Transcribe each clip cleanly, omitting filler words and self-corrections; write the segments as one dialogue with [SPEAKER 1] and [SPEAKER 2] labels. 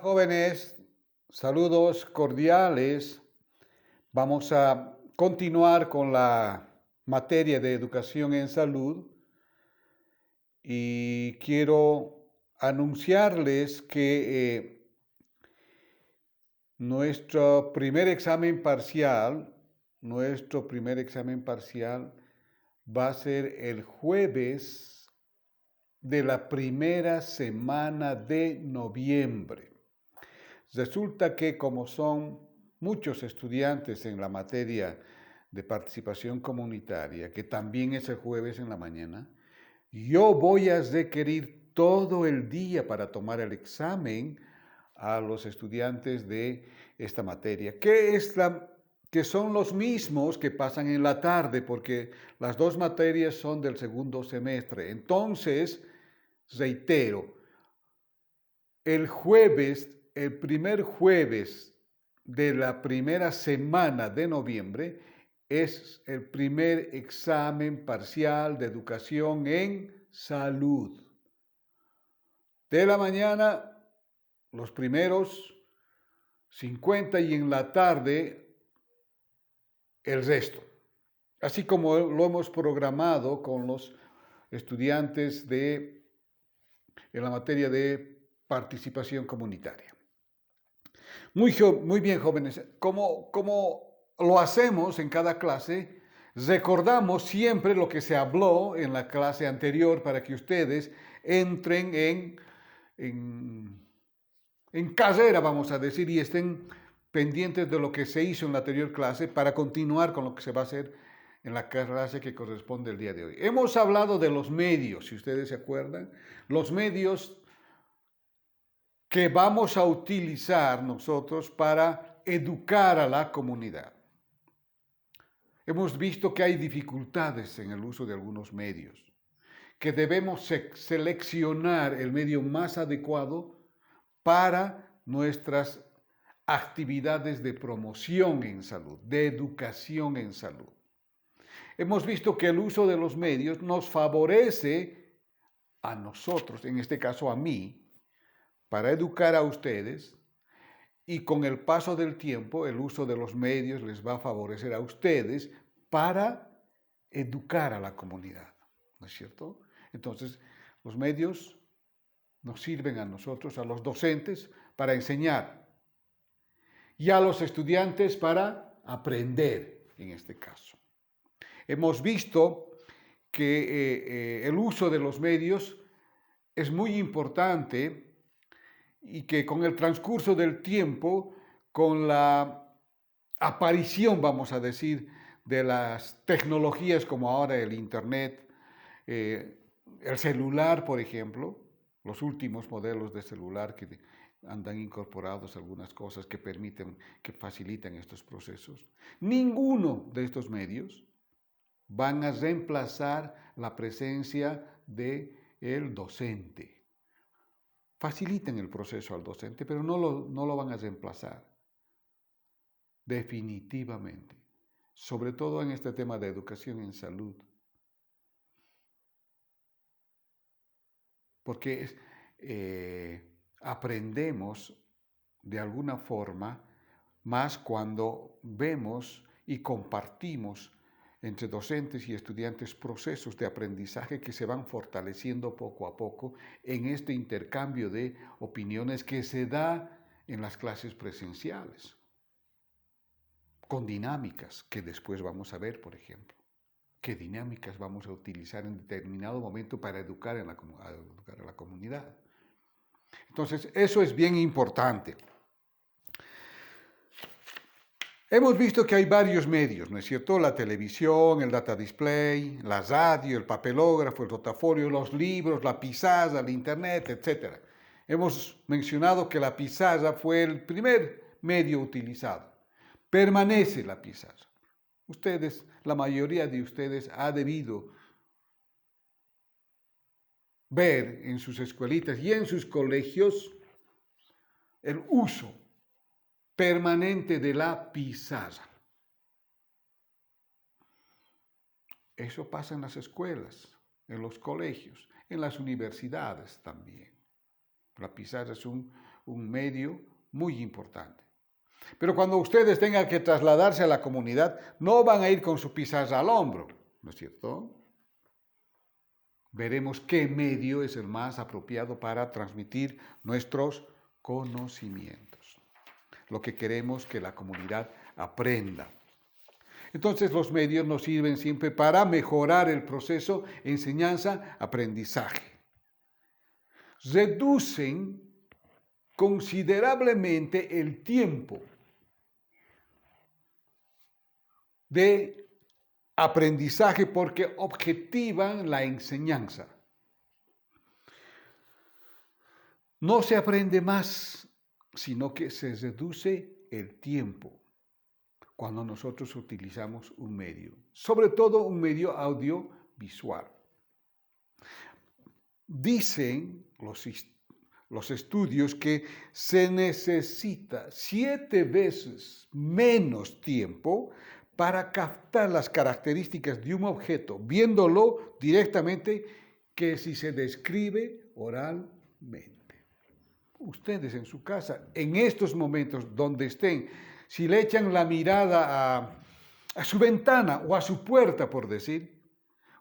[SPEAKER 1] Jóvenes, saludos cordiales. Vamos a continuar con la materia de educación en salud y quiero anunciarles que nuestro primer examen parcial, va a ser el jueves de la primera semana de noviembre. Resulta que como son muchos estudiantes en la materia de participación comunitaria, que también es el jueves en la mañana, yo voy a requerir todo el día para tomar el examen a los estudiantes de esta materia, que son los mismos que pasan en la tarde, porque las dos materias son del segundo semestre. Entonces, reitero, el primer jueves de la primera semana de noviembre es el primer examen parcial de educación en salud. De la mañana, los primeros 50 y en la tarde, el resto. Así como lo hemos programado con los estudiantes en la materia de participación comunitaria. Muy bien, jóvenes. Como lo hacemos en cada clase, recordamos siempre lo que se habló en la clase anterior para que ustedes entren en carrera, vamos a decir, y estén pendientes de lo que se hizo en la anterior clase para continuar con lo que se va a hacer en la clase que corresponde el día de hoy. Hemos hablado de los medios, si ustedes se acuerdan, los medios que vamos a utilizar nosotros para educar a la comunidad. Hemos visto que hay dificultades en el uso de algunos medios, que debemos seleccionar el medio más adecuado para nuestras actividades de promoción en salud, de educación en salud. Hemos visto que el uso de los medios nos favorece a nosotros, en este caso a mí, para educar a ustedes, y con el paso del tiempo el uso de los medios les va a favorecer a ustedes para educar a la comunidad, ¿no es cierto? Entonces, los medios nos sirven a nosotros, a los docentes, para enseñar y a los estudiantes para aprender, en este caso. Hemos visto que el uso de los medios es muy importante y que con el transcurso del tiempo, con la aparición, vamos a decir, de las tecnologías como ahora el Internet, el celular, por ejemplo, los últimos modelos de celular que andan incorporados algunas cosas que permiten, que facilitan estos procesos. Ninguno de estos medios van a reemplazar la presencia del docente. Facilitan el proceso al docente, pero no lo van a reemplazar. Definitivamente. Sobre todo en este tema de educación en salud. Porque aprendemos de alguna forma más cuando vemos y compartimos entre docentes y estudiantes procesos de aprendizaje que se van fortaleciendo poco a poco en este intercambio de opiniones que se da en las clases presenciales, con dinámicas que después vamos a ver, por ejemplo. ¿Qué dinámicas vamos a utilizar en determinado momento para educar a la comunidad? Entonces, eso es bien importante. Hemos visto que hay varios medios, ¿no es cierto? La televisión, el data display, la radio, el papelógrafo, el rotafolio, los libros, la pizarra, el internet, etc. Hemos mencionado que la pizarra fue el primer medio utilizado. Permanece la pizarra. La mayoría de ustedes ha debido ver en sus escuelitas y en sus colegios el uso permanente de la pizarra. Eso pasa en las escuelas, en los colegios, en las universidades también. La pizarra es un un medio muy importante. Pero cuando ustedes tengan que trasladarse a la comunidad, no van a ir con su pizarra al hombro, ¿no es cierto? Veremos qué medio es el más apropiado para transmitir nuestros conocimientos, lo que queremos que la comunidad aprenda. Entonces los medios nos sirven siempre para mejorar el proceso enseñanza-aprendizaje. Reducen considerablemente el tiempo de aprendizaje porque objetivan la enseñanza. No se aprende más, sino que se reduce el tiempo cuando nosotros utilizamos un medio, sobre todo un medio audiovisual. Dicen los estudios que se necesita 7 veces menos tiempo para captar las características de un objeto, viéndolo directamente, que si se describe oralmente. Ustedes en su casa, en estos momentos donde estén, si le echan la mirada a su ventana o a su puerta, por decir,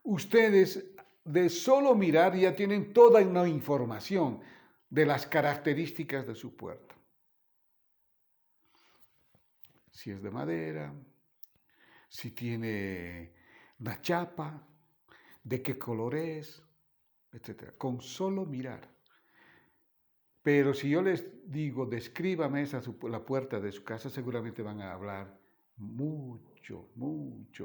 [SPEAKER 1] ustedes de solo mirar ya tienen toda una información de las características de su puerta. Si es de madera, si tiene una chapa, de qué color es, etc. Con solo mirar. Pero si yo les digo, descríbame la puerta de su casa, seguramente van a hablar mucho,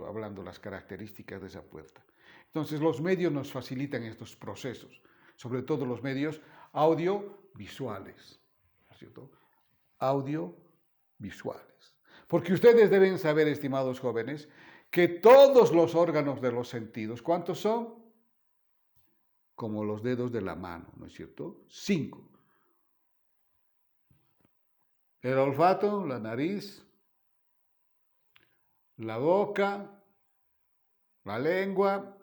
[SPEAKER 1] hablando las características de esa puerta. Entonces los medios nos facilitan estos procesos, sobre todo los medios audiovisuales, ¿no es cierto? Audiovisuales. Porque ustedes deben saber, estimados jóvenes, que todos los órganos de los sentidos, ¿cuántos son? Como los dedos de la mano, ¿no es cierto? 5. El olfato, la nariz, la boca, la lengua,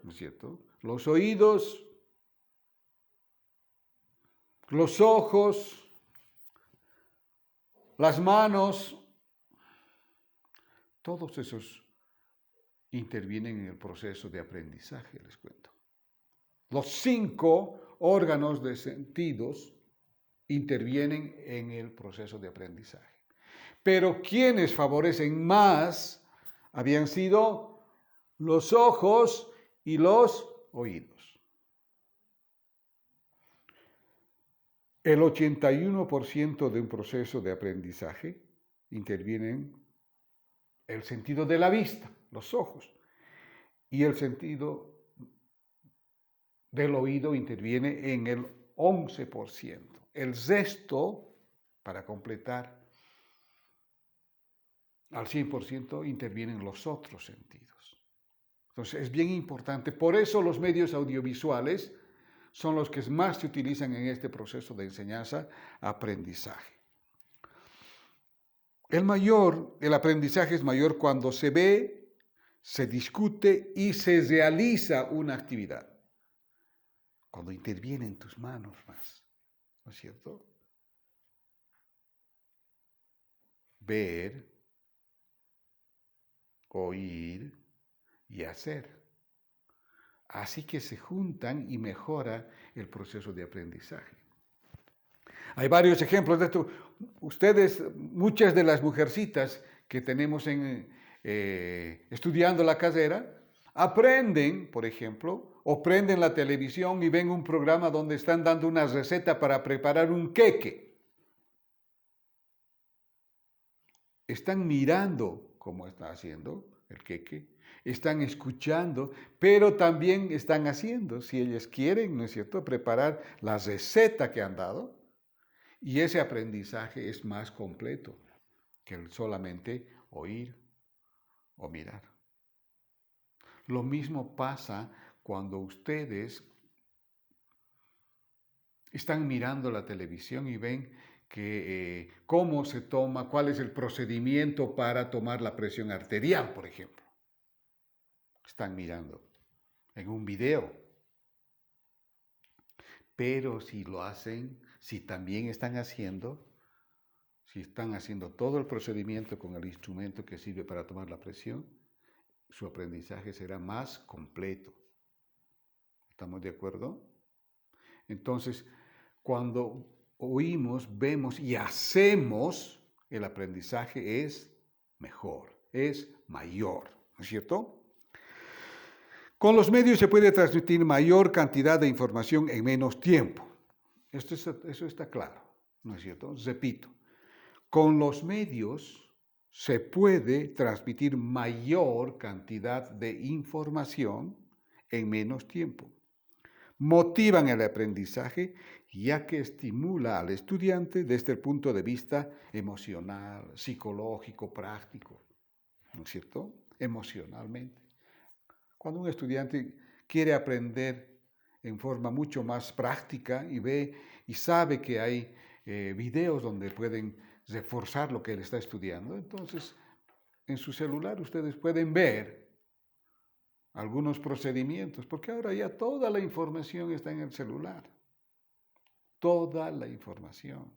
[SPEAKER 1] ¿no es cierto? Los oídos, los ojos, las manos, todos esos intervienen en el proceso de aprendizaje, les cuento. Los 5 órganos de sentidos intervienen en el proceso de aprendizaje. Pero quienes favorecen más habían sido los ojos y los oídos. El 81% de un proceso de aprendizaje intervienen el sentido de la vista, los ojos, y el sentido del oído interviene en el 11%. El resto, para completar al 100%, intervienen los otros sentidos. Entonces es bien importante. Por eso los medios audiovisuales son los que más se utilizan en este proceso de enseñanza-aprendizaje. El aprendizaje es mayor cuando se ve, se discute y se realiza una actividad. Cuando interviene en tus manos más, ¿no es cierto? Ver, oír y hacer. Así que se juntan y mejora el proceso de aprendizaje. Hay varios ejemplos de esto. Ustedes, muchas de las mujercitas que tenemos estudiando la carrera, aprenden, por ejemplo, o prenden la televisión y ven un programa donde están dando una receta para preparar un queque. Están mirando cómo está haciendo el queque, están escuchando, pero también están haciendo, si ellas quieren, ¿no es cierto?, preparar la receta que han dado. Y ese aprendizaje es más completo que el solamente oír o mirar. Lo mismo pasa cuando ustedes están mirando la televisión y ven que cómo se toma, cuál es el procedimiento para tomar la presión arterial, por ejemplo. Están mirando en un video. Pero si lo hacen, Si también si están haciendo todo el procedimiento con el instrumento que sirve para tomar la presión, su aprendizaje será más completo. ¿Estamos de acuerdo? Entonces, cuando oímos, vemos y hacemos, el aprendizaje es mejor, es mayor, ¿no es cierto? Con los medios se puede transmitir mayor cantidad de información en menos tiempo. Eso está claro, ¿no es cierto? Repito, con los medios se puede transmitir mayor cantidad de información en menos tiempo. Motivan el aprendizaje ya que estimula al estudiante desde el punto de vista emocional, psicológico, práctico, ¿no es cierto? Emocionalmente. Cuando un estudiante quiere aprender en forma mucho más práctica y ve y sabe que hay videos donde pueden reforzar lo que él está estudiando, entonces en su celular ustedes pueden ver algunos procedimientos, porque ahora ya toda la información está en el celular. Toda la información.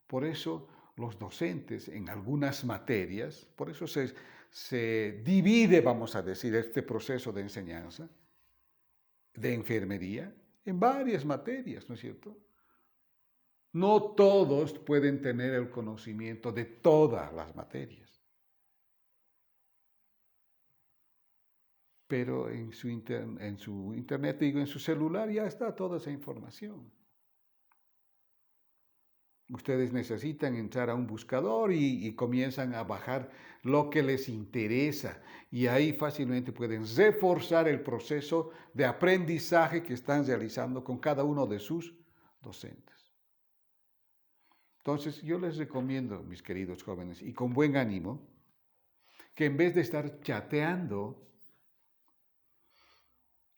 [SPEAKER 1] Por eso los docentes en algunas materias, por eso se divide, vamos a decir, este proceso de enseñanza, de enfermería, en varias materias, ¿no es cierto? No todos pueden tener el conocimiento de todas las materias. Pero en su internet, digo, en su celular ya está toda esa información. Ustedes necesitan entrar a un buscador y comienzan a bajar lo que les interesa y ahí fácilmente pueden reforzar el proceso de aprendizaje que están realizando con cada uno de sus docentes. Entonces yo les recomiendo, mis queridos jóvenes, y con buen ánimo, que en vez de estar chateando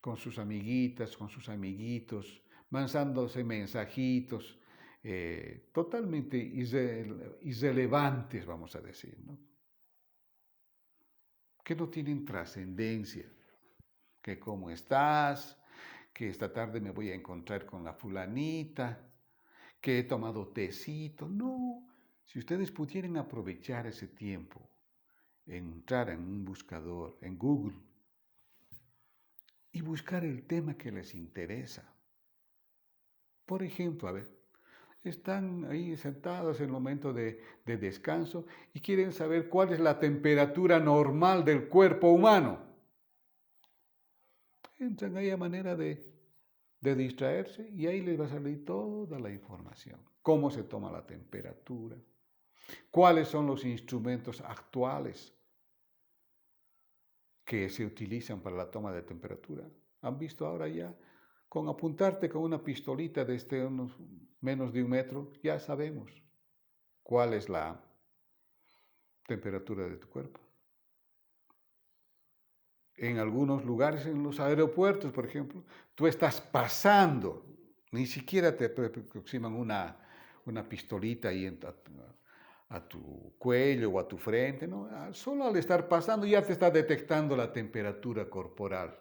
[SPEAKER 1] con sus amiguitas, con sus amiguitos, mandándose mensajitos totalmente irrelevantes, vamos a decir, ¿no? Que no tienen trascendencia, que cómo estás, que esta tarde me voy a encontrar con la fulanita, que he tomado tecito. No, si ustedes pudieran aprovechar ese tiempo, entrar en un buscador, en Google, y buscar el tema que les interesa. Por ejemplo, a ver, están ahí sentados en el momento de descanso y quieren saber cuál es la temperatura normal del cuerpo humano. Entran ahí a manera de distraerse y ahí les va a salir toda la información. Cómo se toma la temperatura, cuáles son los instrumentos actuales que se utilizan para la toma de temperatura. ¿Han visto ahora ya? Con apuntarte con una pistolita desde unos menos de 1 metro, ya sabemos cuál es la temperatura de tu cuerpo. En algunos lugares, en los aeropuertos, por ejemplo, tú estás pasando, ni siquiera te aproximan una pistolita ahí a tu cuello o a tu frente, ¿no? Solo al estar pasando ya te está detectando la temperatura corporal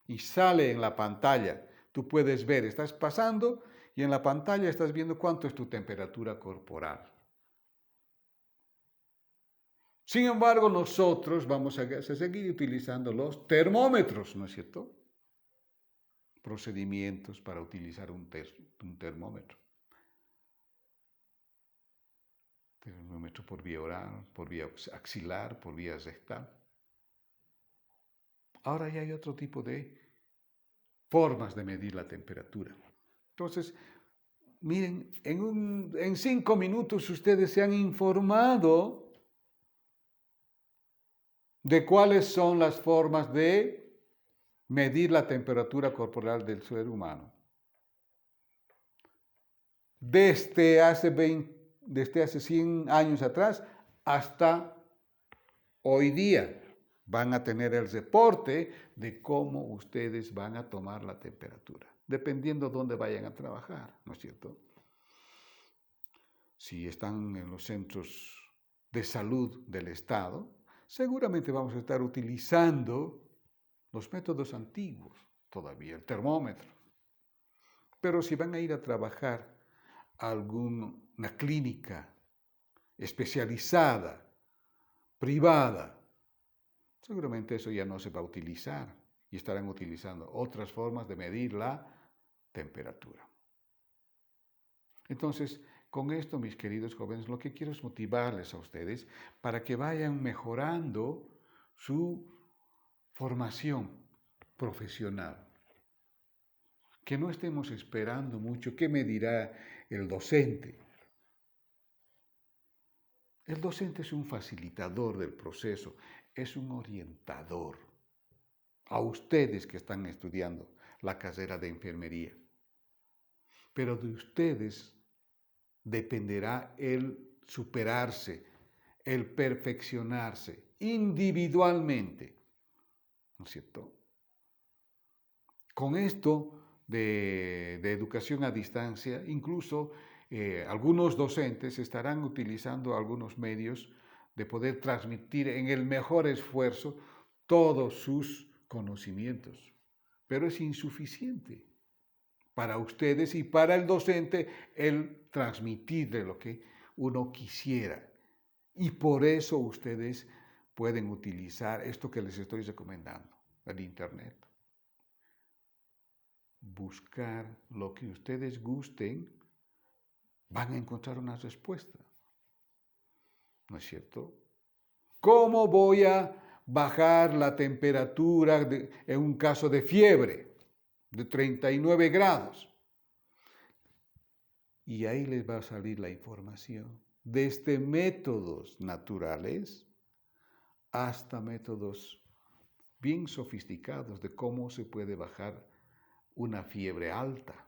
[SPEAKER 1] y sale en la pantalla. Tú puedes ver, estás pasando y en la pantalla estás viendo cuánto es tu temperatura corporal. Sin embargo, nosotros vamos a seguir utilizando los termómetros, ¿no es cierto? Procedimientos para utilizar un termómetro. Termómetro por vía oral, por vía axilar, por vía rectal. Ahora ya hay otro tipo de formas de medir la temperatura. Entonces, miren, en 5 minutos ustedes se han informado de cuáles son las formas de medir la temperatura corporal del ser humano. Desde hace 100 años atrás hasta hoy día van a tener el reporte de cómo ustedes van a tomar la temperatura, dependiendo de dónde vayan a trabajar, ¿no es cierto? Si están en los centros de salud del Estado, seguramente vamos a estar utilizando los métodos antiguos todavía, el termómetro. Pero si van a ir a trabajar alguna clínica especializada, privada, seguramente eso ya no se va a utilizar y estarán utilizando otras formas de medir la temperatura. Entonces, con esto, mis queridos jóvenes, lo que quiero es motivarles a ustedes para que vayan mejorando su formación profesional. Que no estemos esperando mucho qué me dirá el docente. El docente es un facilitador del proceso, es un orientador a ustedes que están estudiando la carrera de enfermería. Pero de ustedes dependerá el superarse, el perfeccionarse individualmente, ¿no es cierto? Con esto de educación a distancia, incluso algunos docentes estarán utilizando algunos medios de poder transmitir en el mejor esfuerzo todos sus conocimientos, pero es insuficiente para ustedes y para el docente el transmitirle lo que uno quisiera. Y por eso ustedes pueden utilizar esto que les estoy recomendando, el Internet. Buscar lo que ustedes gusten, van a encontrar una respuesta. ¿No es cierto? ¿Cómo voy a bajar la temperatura en un caso de fiebre de 39 grados? Y ahí les va a salir la información, desde métodos naturales hasta métodos bien sofisticados de cómo se puede bajar una fiebre alta.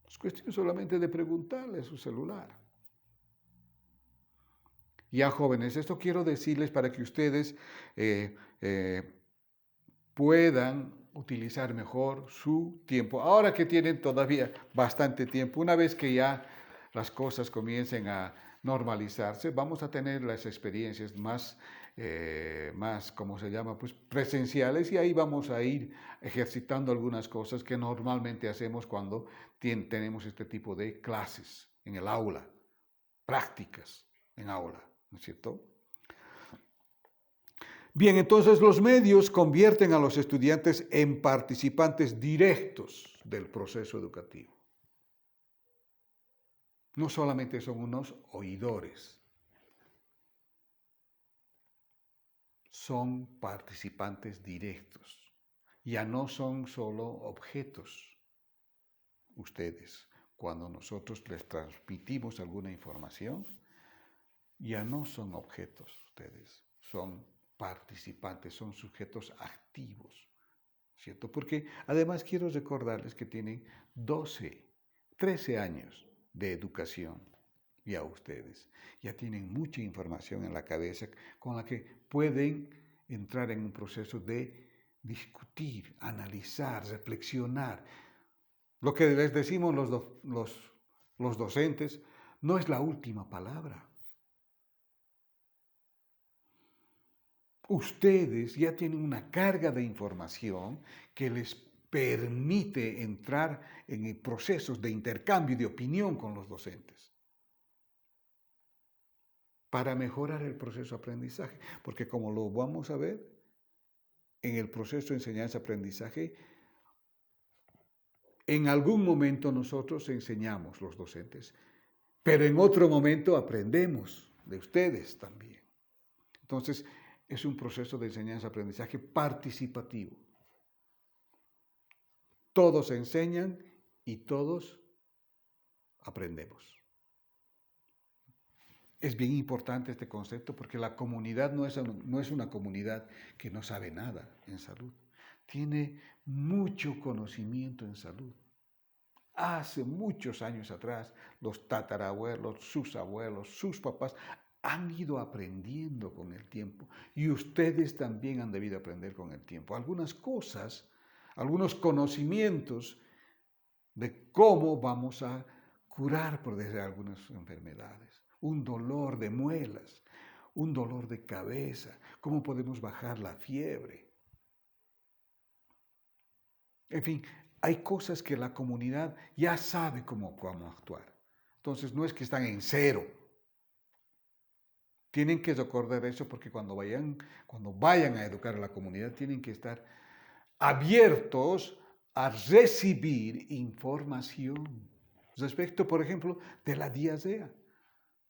[SPEAKER 1] Es cuestión solamente de preguntarle a su celular. Ya jóvenes, esto quiero decirles para que ustedes puedan utilizar mejor su tiempo. Ahora que tienen todavía bastante tiempo, una vez que ya las cosas comiencen a normalizarse, vamos a tener las experiencias más, ¿cómo se llama? Pues presenciales, y ahí vamos a ir ejercitando algunas cosas que normalmente hacemos cuando tenemos este tipo de clases en el aula, prácticas en aula, ¿no es cierto? Bien, entonces los medios convierten a los estudiantes en participantes directos del proceso educativo. No solamente son unos oidores, son participantes directos. Ya no son solo objetos ustedes. Cuando nosotros les transmitimos alguna información, ya no son objetos ustedes, son participantes, son sujetos activos, ¿cierto? Porque además quiero recordarles que tienen 12, 13 años de educación ya ustedes. Ya tienen mucha información en la cabeza con la que pueden entrar en un proceso de discutir, analizar, reflexionar. Lo que les decimos los docentes no es la última palabra. Ustedes ya tienen una carga de información que les permite entrar en procesos de intercambio de opinión con los docentes para mejorar el proceso de aprendizaje. Porque como lo vamos a ver, en el proceso de enseñanza-aprendizaje, en algún momento nosotros enseñamos los docentes, pero en otro momento aprendemos de ustedes también. Entonces, es un proceso de enseñanza-aprendizaje participativo. Todos enseñan y todos aprendemos. Es bien importante este concepto porque la comunidad no es una comunidad que no sabe nada en salud. Tiene mucho conocimiento en salud. Hace muchos años atrás, los tatarabuelos, sus abuelos, sus papás han ido aprendiendo con el tiempo y ustedes también han debido aprender con el tiempo. Algunas cosas, algunos conocimientos de cómo vamos a curar, por decir, algunas enfermedades. Un dolor de muelas, un dolor de cabeza, cómo podemos bajar la fiebre. En fin, hay cosas que la comunidad ya sabe cómo actuar. Entonces no es que están en cero. Tienen que recordar eso porque cuando vayan a educar a la comunidad, tienen que estar abiertos a recibir información respecto, por ejemplo, de la diarrea.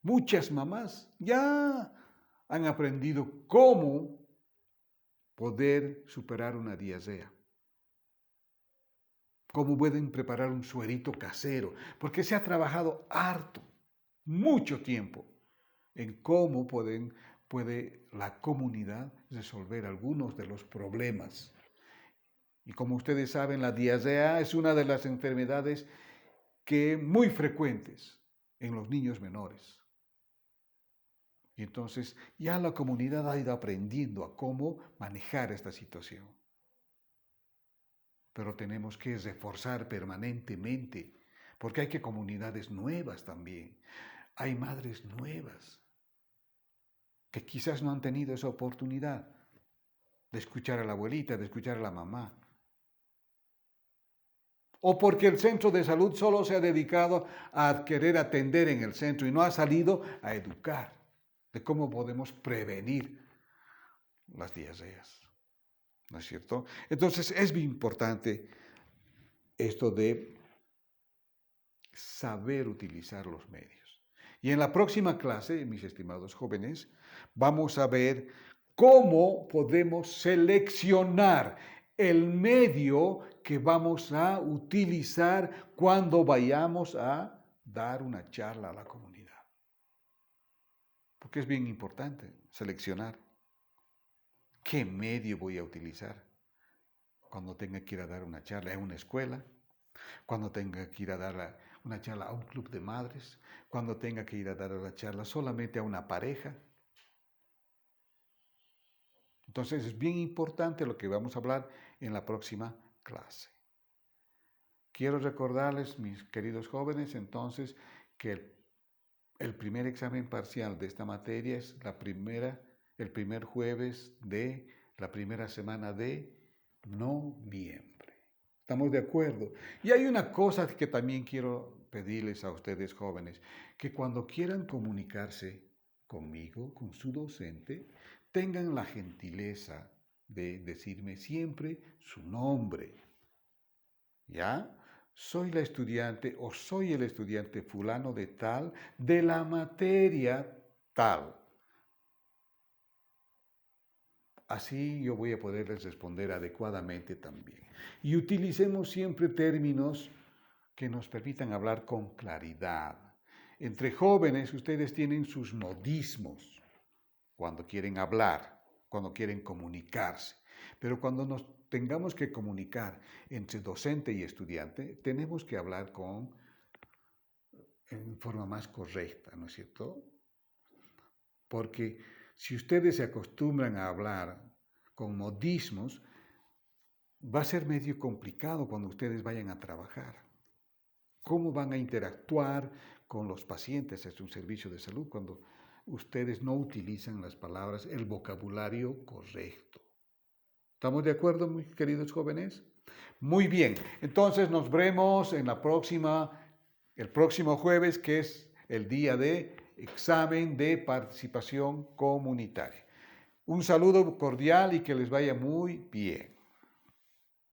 [SPEAKER 1] Muchas mamás ya han aprendido cómo poder superar una diarrea, cómo pueden preparar un suerito casero, porque se ha trabajado harto, mucho tiempo, en cómo puede la comunidad resolver algunos de los problemas. Y como ustedes saben, la diarrea es una de las enfermedades muy frecuentes en los niños menores. Y entonces ya la comunidad ha ido aprendiendo a cómo manejar esta situación. Pero tenemos que reforzar permanentemente, porque hay comunidades nuevas también. Hay madres nuevas que quizás no han tenido esa oportunidad de escuchar a la abuelita, de escuchar a la mamá. O porque el centro de salud solo se ha dedicado a querer atender en el centro y no ha salido a educar de cómo podemos prevenir las diarreas. ¿No es cierto? Entonces es muy importante esto de saber utilizar los medios. Y en la próxima clase, mis estimados jóvenes, vamos a ver cómo podemos seleccionar el medio que vamos a utilizar cuando vayamos a dar una charla a la comunidad. Porque es bien importante seleccionar qué medio voy a utilizar cuando tenga que ir a dar una charla en una escuela, cuando tenga que ir a dar una charla a un club de madres, cuando tenga que ir a dar la charla solamente a una pareja. Entonces es bien importante lo que vamos a hablar en la próxima clase. Quiero recordarles, mis queridos jóvenes, entonces, que el primer examen parcial de esta materia es el primer jueves de la primera semana de noviembre. ¿Estamos de acuerdo? Y hay una cosa que también quiero pedirles a ustedes jóvenes, que cuando quieran comunicarse conmigo, con su docente, tengan la gentileza de decirme siempre su nombre. ¿Ya? Soy la estudiante o soy el estudiante fulano de tal, de la materia tal. Así yo voy a poderles responder adecuadamente también. Y utilicemos siempre términos que nos permitan hablar con claridad. Entre jóvenes ustedes tienen sus modismos cuando quieren hablar, cuando quieren comunicarse. Pero cuando nos tengamos que comunicar entre docente y estudiante, tenemos que hablar en forma más correcta, ¿no es cierto? Porque si ustedes se acostumbran a hablar con modismos, va a ser medio complicado cuando ustedes vayan a trabajar. ¿Cómo van a interactuar con los pacientes en un servicio de salud cuando ustedes no utilizan las palabras, el vocabulario correcto? ¿Estamos de acuerdo, mis queridos jóvenes? Muy bien, entonces nos vemos en el próximo jueves, que es el día de examen de participación comunitaria. Un saludo cordial y que les vaya muy bien.